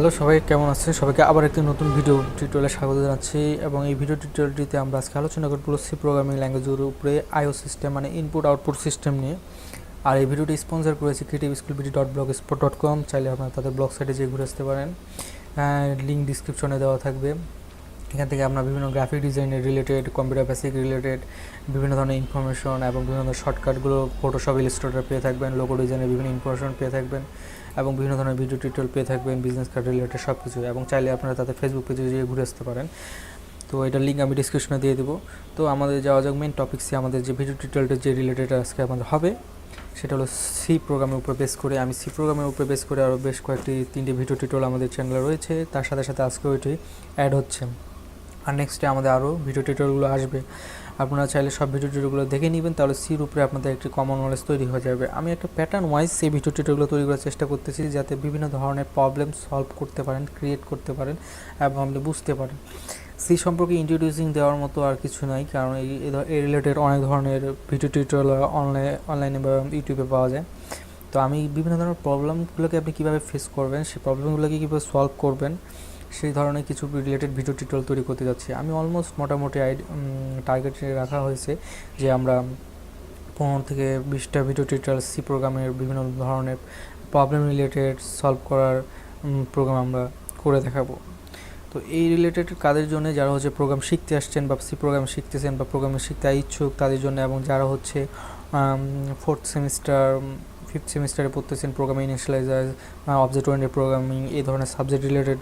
Hello সবাই, কেমন আছে? সবাইকে আবার একটি নতুন ভিডিও টিউটোরিয়ালে স্বাগত জানাচ্ছি। এবং এই ভিডিও টিউটোরিয়ালটিতে আমরা আজকে আলোচনা করব সি প্রোগ্রামিং ল্যাঙ্গুয়েজের উপরে আইও সিস্টেম মানে ইনপুট আউটপুট সিস্টেম নিয়ে। আর এই ভিডিওটি স্পন্সর করেছি creativeschoolbd.blogspot.com। চাইলে আপনারা তাদের ব্লগ সাইটে যেয়ে ঘুরে আসতে পারেন, লিঙ্ক ডিসক্রিপশনে দেওয়া থাকবে। এখান থেকে আপনার বিভিন্ন গ্রাফিক ডিজাইনের রিলেটেড, কম্পিউটার বেসিক রিলেটেড বিভিন্ন ধরনের ইনফরমেশন এবং বিভিন্ন ধরনের শর্টকাটগুলো ফটোশপ ইলাস্ট্রেটর পেয়ে থাকবেন, লোগো ডিজাইনের বিভিন্ন ইনফরমেশন পেয়ে থাকবেন এবং বিভিন্ন ধরনের ভিডিও টিউটোরিয়াল পেয়ে থাকবেন, বিজনেস কার্ড রিলেটেড সব কিছু। এবং চাইলে আপনারা তাদের ফেসবুক পেজে গিয়ে ঘুরে আসতে পারেন। তো এটার লিঙ্ক আমি ডিসক্রিপশনে দিয়ে দেবো। তো আমাদের যাওয়া যাক মেন টপিক্সে। আমাদের যে ভিডিও টিউটোরিয়ালটা যে রিলেটেড আজকে আমাদের হবে সেটা হলো সি প্রোগ্রামের উপর বেস করে। আমি সি প্রোগ্রামের উপর বেস করে আরও বেশ তিনটে ভিডিও টিউটোরিয়াল আমাদের চ্যানেলে রয়েছে, তার সাথে সাথে আজকেও এটি অ্যাড হচ্ছে। আর নেক্সটে আমাদের আরও ভিডিও টিউটোরিয়ালগুলো আসবে। আপনারা চাইলে সব ভিডিও টিউটোরিয়ালগুলো দেখে নেবেন, তাহলে সির উপরে আপনাদের একটি কমন নলেজ তৈরি হয়ে যাবে। আমি একটা প্যাটার্ন ওয়াইজ সেই ভিডিও টিউটোরিয়ালগুলো তৈরি করার চেষ্টা করতেছি, যাতে বিভিন্ন ধরনের প্রবলেম সলভ করতে পারেন, ক্রিয়েট করতে পারেন এবং আপনি বুঝতে পারেন। সি সম্পর্কে ইন্ট্রোডিউসিং দেওয়ার মতো আর কিছু নাই, কারণ এই রিলেটেড অনেক ধরনের ভিডিও টিউটোরিয়াল অনলাইনে বা ইউটিউবে পাওয়া যায়। তো আমি বিভিন্ন ধরনের প্রবলেমগুলোকে আপনি কীভাবে ফেস করবেন, সেই প্রবলেমগুলোকে কীভাবে সলভ করবেন, সেই ধরনের কিছু রিলেটেড ভিডিও টিউটোরিয়াল তৈরি করতে যাচ্ছি। আমি অলমোস্ট মোটামুটি টার্গেট রাখা হয়েছে যে আমরা 15 থেকে 20টা ভিডিও টিউটোরিয়াল সি প্রোগ্রামের বিভিন্ন ধরনের প্রবলেম রিলেটেড সলভ করার প্রোগ্রাম আমরা করে দেখাবো। তো এই রিলেটেড কাদের জন্য, যারা হচ্ছে প্রোগ্রাম শিখতে আসছেন বা সি প্রোগ্রাম শিখতেছেন বা প্রোগ্রামে শিখতে ইচ্ছুক তাদের জন্য, এবং যারা হচ্ছে 4th সেমিস্টার 5th সেমিস্টারে পড়তেছেন, programming initialiser, object oriented programming, এই ধরনের সাবজেক্ট রিলেটেড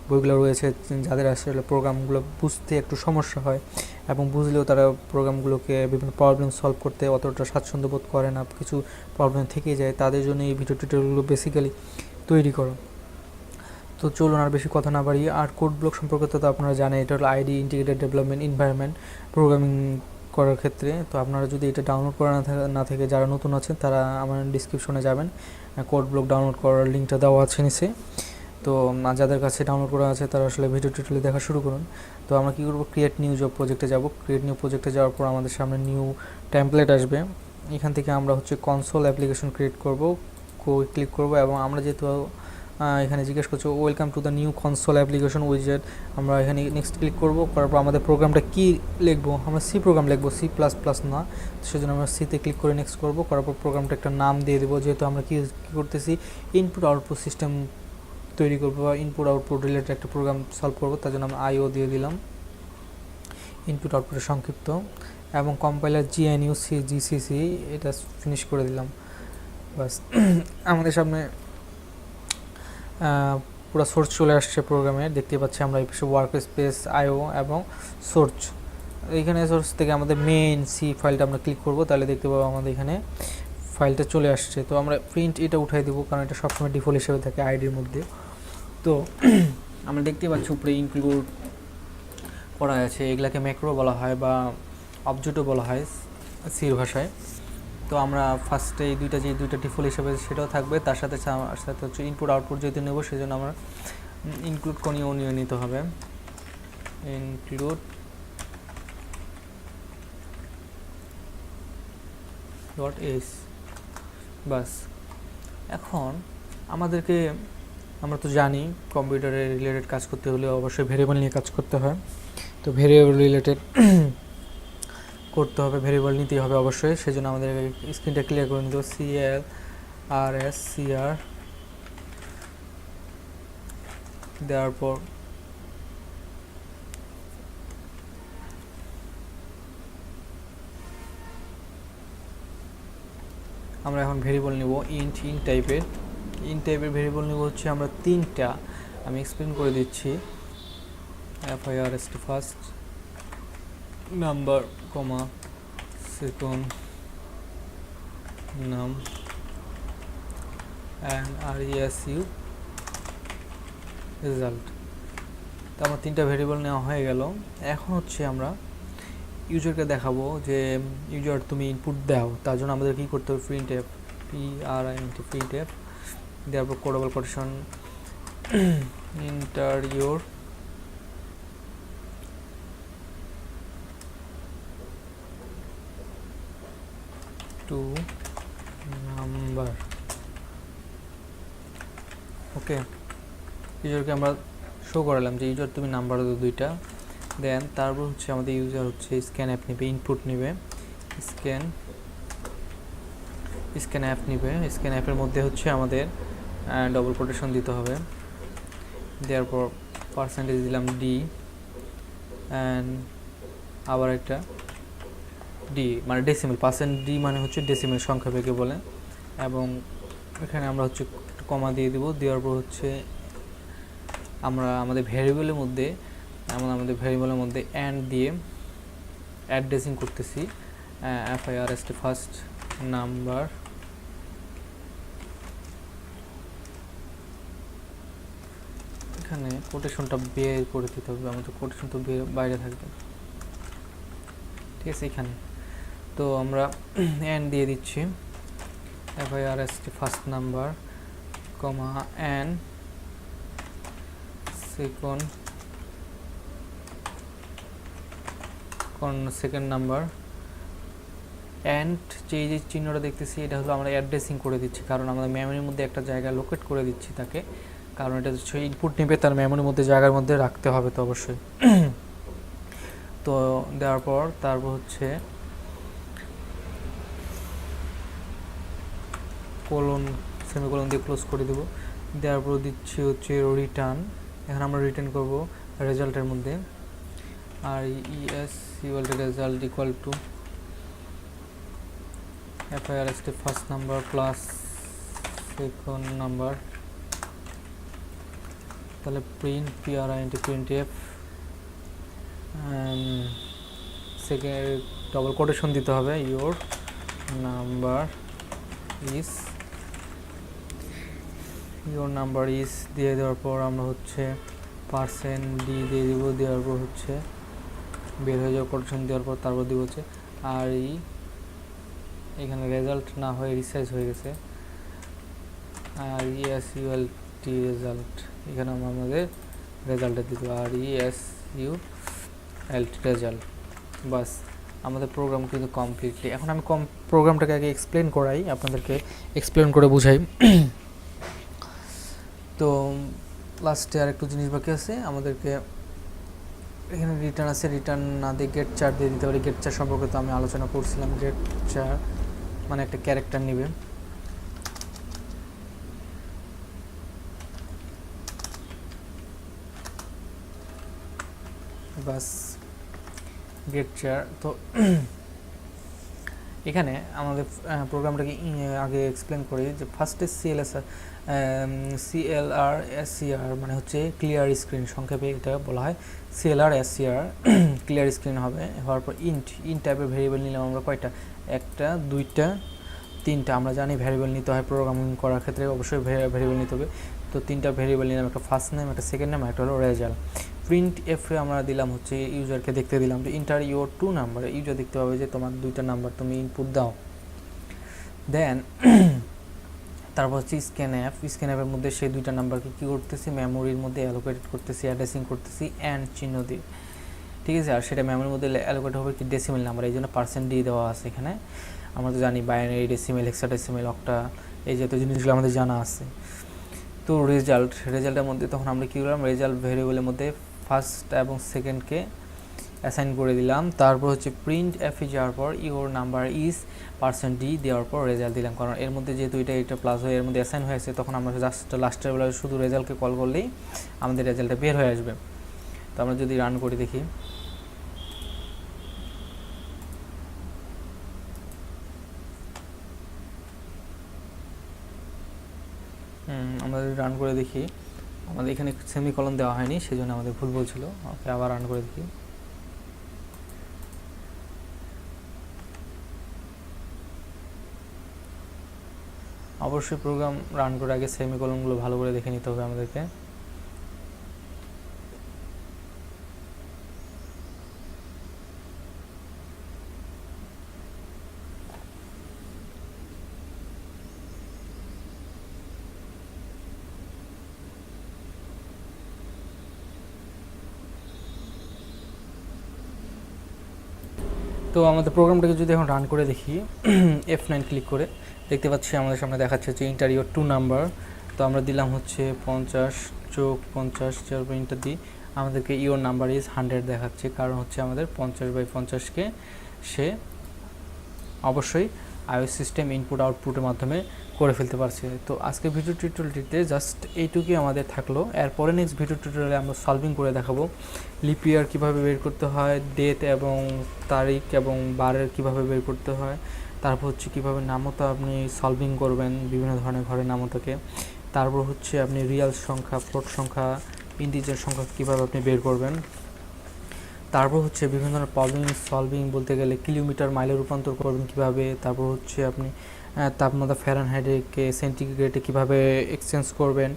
বইগুলো রয়েছে, যাদের আসলে প্রোগ্রামগুলো বুঝতে একটু সমস্যা হয় এবং বুঝলেও তারা প্রোগ্রামগুলোকে বিভিন্ন প্রবলেম সলভ করতে অতটা স্বাচ্ছন্দ্য বোধ করে না, কিছু প্রবলেম থেকে যায়, তাদের জন্য এই ভিডিও টিউটোরিয়ালগুলো বেসিক্যালি তৈরি করো। তো চলুন আর বেশি কথা না বাড়িয়ে, আর কোড ব্লক সম্পর্কে তো আপনারা জানেন, এটা হলো ID integrated development environment programming করার ক্ষেত্রে। তো আপনারা যদি এটা ডাউনলোড করা না থেকে যারা নতুন আছেন, তারা আমার ডিসক্রিপশনে যাবেন, কোড ব্লক ডাউনলোড করার লিঙ্কটা দেওয়া আছে নিচে। তো যাদের কাছে ডাউনলোড করা আছে তারা আসলে ভিডিও টিউটোরিয়াল দেখা শুরু করুন। তো আমরা কী করবো, ক্রিয়েট নিউ জব প্রজেক্টে যাব। ক্রিয়েট নিউ প্রজেক্টে যাওয়ার পর আমাদের সামনে নিউ টেমপ্লেট আসবে। এখান থেকে আমরা হচ্ছে কনসোল অ্যাপ্লিকেশন ক্রিয়েট করব, ক্লিক করব এবং আমরা যেহেতু এখানে জিজ্ঞেস করছে welcome to the new console application উইজেট, আমরা এখানে নেক্সট ক্লিক করব। করার পর আমাদের প্রোগ্রামটা কী লিখবো, আমরা সি প্রোগ্রাম লিখবো, C++ না, সেজন্য আমরা সিতে ক্লিক করে নেক্সট করব। করার পর প্রোগ্রামটা একটা নাম দিয়ে দেবো, যেহেতু আমরা কী করতেছি, ইনপুট আউটপুট সিস্টেম তৈরি করবো বা ইনপুট আউটপুট রিলেটেড একটা প্রোগ্রাম সলভ করবো, তার জন্য আমরা আইও দিয়ে দিলাম, ইনপুট আউটপুটের সংক্ষিপ্ত, এবং কম্পাইলার GNU/GCC এটা ফিনিশ করে দিলাম। বাস আমাদের সামনে পুরো সোর্স চলে আসছে প্রোগ্রামে, দেখতে পাচ্ছি আমরা এই পাশে ওয়ার্ক স্পেস, আইও এবং সোর্স। এইখানে সোর্স থেকে আমাদের মেইন সি ফাইলটা আমরা ক্লিক করব, তাহলে দেখতে পাবো আমাদের এখানে ফাইলটা চলে আসছে। তো আমরা প্রিন্ট এটা উঠাই দেবো, কারণ এটা সবসময় ডিফল্ট হিসেবে থাকে আইডির মধ্যে। তো আমরা দেখতে পাচ্ছি উপরে ইনক্লুড করা আছে, এগুলাকে ম্যাক্রো বলা হয় বা অবজেক্টও বলা হয় সির ভাষায়। তো আমরা ফার্স্টে এই দুইটা ডিফল্ট হিসেবে সেটাও থাকবে, তার সাথে সাথে হচ্ছে ইনপুট আউটপুট যেহেতু নেব, সেজন্য আমরা ইনক্লুড কনিও নিয়ে নিতে হবে, ইনক্লুড .s। বাস এখন আমরা তো জানি কম্পিউটারে রিলেটেড কাজ করতে হলে অবশ্যই ভেরিয়েবল নিয়ে কাজ করতে হয়। তো ভেরিয়েবল রিলেটেড করতে হবে, ভেরিয়েবল নিতেই হবে অবশ্যই। সেজন্য আমাদের স্ক্রিনটা ক্লিয়ার করে নিতে হবে, CLRSCR দেওয়ার পর আমরা এখন ভেরিয়েবল নিব ইন্ট টাইপের ভেরিয়েবল নিব হচ্ছে আমরা 3টা। আমি এক্সপ্লেন করে দিচ্ছি, FIRST ফার্স্ট, নাম্বার, কমা, সেকেন্ড, নাম, and RESU রেজাল্ট। তো আমার 3টা ভেরিয়েবল নেওয়া হয়ে গেল। এখন হচ্ছে আমরা ইউজারকে দেখাবো যে ইউজার তুমি ইনপুট দাও, তার জন্য আমাদের কী করতে হবে, printf, printf দেওয়ার পর কোডেবল quotation enter your to number, okay. ইউজারকে আমরা শো করালাম যে ইউজার তুমি নাম্বার দাও দুইটা। দেন তারপর হচ্ছে আমাদের ইউজার হচ্ছে স্ক্যান অ্যাপ নেবে, ইনপুট নেবে, স্ক্যান অ্যাপ নেবে। স্ক্যান অ্যাপের মধ্যে হচ্ছে আমাদের ডবল কোটেশন দিতে হবে। দেওয়ার পর পার্সেন্টেজ দিলাম ডি, অ্যান্ড আবার একটা ডি মানে ডেসিমেল, পার্সেন্ট ডি মানে হচ্ছে ডেসিমেল সংখ্যা পেকে বলে। এবং এখানে আমরা হচ্ছে কমা দিয়ে দেবো। দেওয়ার পর হচ্ছে আমরা আমাদের ভ্যারিয়েবলের মধ্যে অ্যান্ড দিয়ে অ্যাড্রেসিং করতেছি। FIRST ফার্স্ট নাম্বার, এখানে কোটেশনটা বের করে দিতে হবে, আমাদের কোটেশন তো বাইরে থাকবে, ঠিক আছে। এখানে তো আমরা অ্যান্ড দিয়ে দিচ্ছি FIRST first number comma and second number. And যে চিহ্নটা দেখতেছি এটা হলো আমরা অ্যাড্রেসিং করে দিচ্ছি, কারণ আমাদের মেমোরির মধ্যে একটা জায়গা লোকেট করে দিচ্ছি তাকে, কারণ এটা হচ্ছে ইনপুট নেবে, তার মেমোরির মধ্যে জায়গার মধ্যে রাখতে হবে তো অবশ্যই। তো দেওয়ার পর তারপর হচ্ছে সেমিকোলন দিয়ে ক্লোজ করে দেবো। দেওয়ার পর দিচ্ছি হচ্ছে রিটার্ন। এখানে আমরা রিটার্ন করব রেজাল্টের মধ্যে আর result equal to FIRST first number plus second number, তাহলে printf second double quotation দিতে হবে, ইয়োর নাম্বার ইজ দিয়ে দেওয়ার পর আমরা হচ্ছে পার্সেন্ট ডি দিয়ে দেবো। দেওয়ার পর হচ্ছে বের হয়ে যাওয়া কোটেশন দেওয়ার পর তারপর দিব হচ্ছে আর এখানে রেজাল্ট না হয়ে রিসাইজ হয়ে গেছে, আর রেজাল্ট, এখানে আমরা আমাদের রেজাল্টটা দিতে আর রেজাল্ট। বাস আমাদের প্রোগ্রাম কিন্তু কমপ্লিটলি। এখন আমি প্রোগ্রামটাকে আগে এক্সপ্লেন করাই, আপনাদেরকে এক্সপ্লেন করে বুঝাই। তো লাস্টে আর একটু জিনিস বাকি আছে আমাদেরকে, এখানে রিটার্ন আছে, রিটার্ন না দিয়ে গেট চার দিয়ে দিতে পারি। গেট চার সম্পর্কে তো আমি আলোচনা করছিলাম, গেট চার মানে একটা ক্যারেক্টার নেবে, বাস গেট চার। তো এখানে আমাদের প্রোগ্রামটাকে আগে এক্সপ্লেন করি যে ফার্স্টে CLR মানে হচ্ছে ক্লিয়ার স্ক্রিন, সংক্ষেপে এটা বলা হয় CLR ক্লিয়ার স্ক্রিন হবে। হওয়ার পর ইন্ট টাইপের ভেরিয়েবল নিলাম আমরা কয়টা, একটা দুইটা তিনটা। আমরা জানি ভেরিয়েবল নিতে হয় প্রোগ্রামিং করার ক্ষেত্রে, অবশ্যই ভেরিয়েবল নিতে হবে। তো তিনটা ভেরিয়েবল নিলাম, একটা ফার্স্ট নেম, একটা সেকেন্ড নেম, একটা হলো রেজাল্ট। প্রিন্ট এফে আমরা দিলাম হচ্ছে ইউজারকে দেখতে দিলাম যে ইন্টার ইউর 2 নাম্বার, ইউজার দেখতে পাবে যে তোমার দুইটা নাম্বার তুমি ইনপুট দাও। দেন তারপর হচ্ছে স্ক্যান অ্যাপের মধ্যে সেই দুইটা নাম্বারকে কী করতেছি, মেমোরির মধ্যে অ্যালোকেট করতেছি, অ্যাড্রেসিং করতেছি অ্যান্ড চিহ্ন দিয়ে, ঠিক আছে। আর সেটা মেমোরির মধ্যে অ্যালোকেট হবে কি ডেসিমেল নাম্বার, এই জন্য পার্সেন্ট দিয়ে দেওয়া আছে এখানে। আমরা তো জানি বাইনারি, ডেসিমেল, হেক্সাডেসিমেল, অক্টা, এই জাতীয় জিনিসগুলো আমাদের জানা আছে। তো রেজাল্টের মধ্যে তখন আমরা কী করলাম, রেজাল্ট ভেরিয়েবলের মধ্যে ফার্স্ট এবং সেকেন্ডকে অ্যাসাইন করে দিলাম। তারপর হচ্ছে প্রিন্ট এফে যাওয়ার পর your number is percent D দেওয়ার পর রেজাল্ট দিলাম, কারণ এর মধ্যে যেহেতু এটা প্লাস হয়ে এর মধ্যে অ্যাসাইন হয়েছে, তখন আমরা জাস্ট লাস্টের বেলায় শুধু রেজাল্টকে কল করলেই আমাদের রেজাল্টটা বের হয়ে আসবে। তো আমরা যদি রান করে দেখি, আমাদের এখানে সেমিকলন দেওয়া হয়নি, সেজন্য আমাদের ভুল বলছিল। ওকে, আবার রান করে দেখি। অবশ্যই প্রোগ্রাম রান করে আগে সেমিকলনগুলো ভালো করে দেখে নিতে হবে আমাদেরকে। তো আমাদের প্রোগ্রামটাকে যদি এখন রান করে দেখি, F9 ক্লিক করে দেখতে পাচ্ছি আমাদের সামনে দেখাচ্ছে যে ইন্টার ইউর 2 নাম্বার। তো আমরা দিলাম হচ্ছে 50 যোগ 50 তারপর ইন্টার দিই, আমাদেরকে ইওর নাম্বার ইজ 100 দেখাচ্ছে, কারণ হচ্ছে আমাদের 50/50কে সে অবশ্যই iOS সিস্টেম ইনপুট আউটপুটের মাধ্যমে করে ফেলতে পারছে। তো আজকে ভিডিও টিউটোরিয়ালটিতে জাস্ট এইটুকুই আমাদের থাকলো। এরপরে নেক্সট ভিডিও টিউটোরিয়ালে আমরা সলভিং করে দেখাবো লিপ ইয়ার কীভাবে বের করতে হয়, ডেট এবং তারিখ এবং বারের কীভাবে বের করতে হয়, তারপর হচ্ছে কীভাবে নামতা আপনি সলভিং করবেন বিভিন্ন ধরনের ঘরের নামতাকে, তারপর হচ্ছে আপনি রিয়াল সংখ্যা, ফ্লোট সংখ্যা, ইন্টিজার সংখ্যা কীভাবে আপনি বের করবেন, তারপর হচ্ছে বিভিন্ন ধরনের প্রবলেম সলভিং বলতে গেলে কিলোমিটার মাইলে রূপান্তর করবেন কীভাবে, তারপর হচ্ছে আপনি তাপমাত্রা ফ্যারেনহাইটকে সেন্টিগ্রেডে কীভাবে এক্সচেঞ্জ করবেন,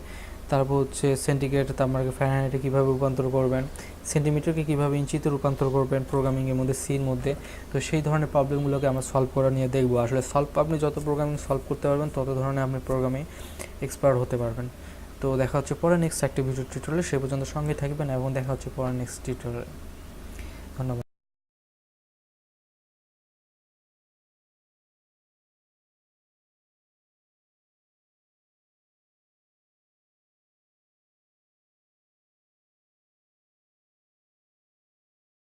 তারপর হচ্ছে সেন্টিগ্রেড তাপমাত্রাকে ফ্যারেনহাইটে কীভাবে রূপান্তর করবেন, সেন্টিমিটারকে কীভাবে ইঞ্চিতে রূপান্তর করবেন প্রোগ্রামিংয়ের মধ্যে, সির মধ্যে। তো সেই ধরনের প্রবলেমগুলোকে আমরা সলভ করা নিয়ে দেখবো। আসলে আপনি যত প্রোগ্রামিং সলভ করতে পারবেন তত ধরনের আপনি প্রোগ্রামে এক্সপার্ট হতে পারবেন। তো দেখা হচ্ছে পরে নেক্সট একটা ভিডিও টিউটোরিয়ালে, সে পর্যন্ত সঙ্গে থাকবেন এবং দেখা হচ্ছে পরে নেক্সট টিউটোরিয়ালে। ধন্যবাদ।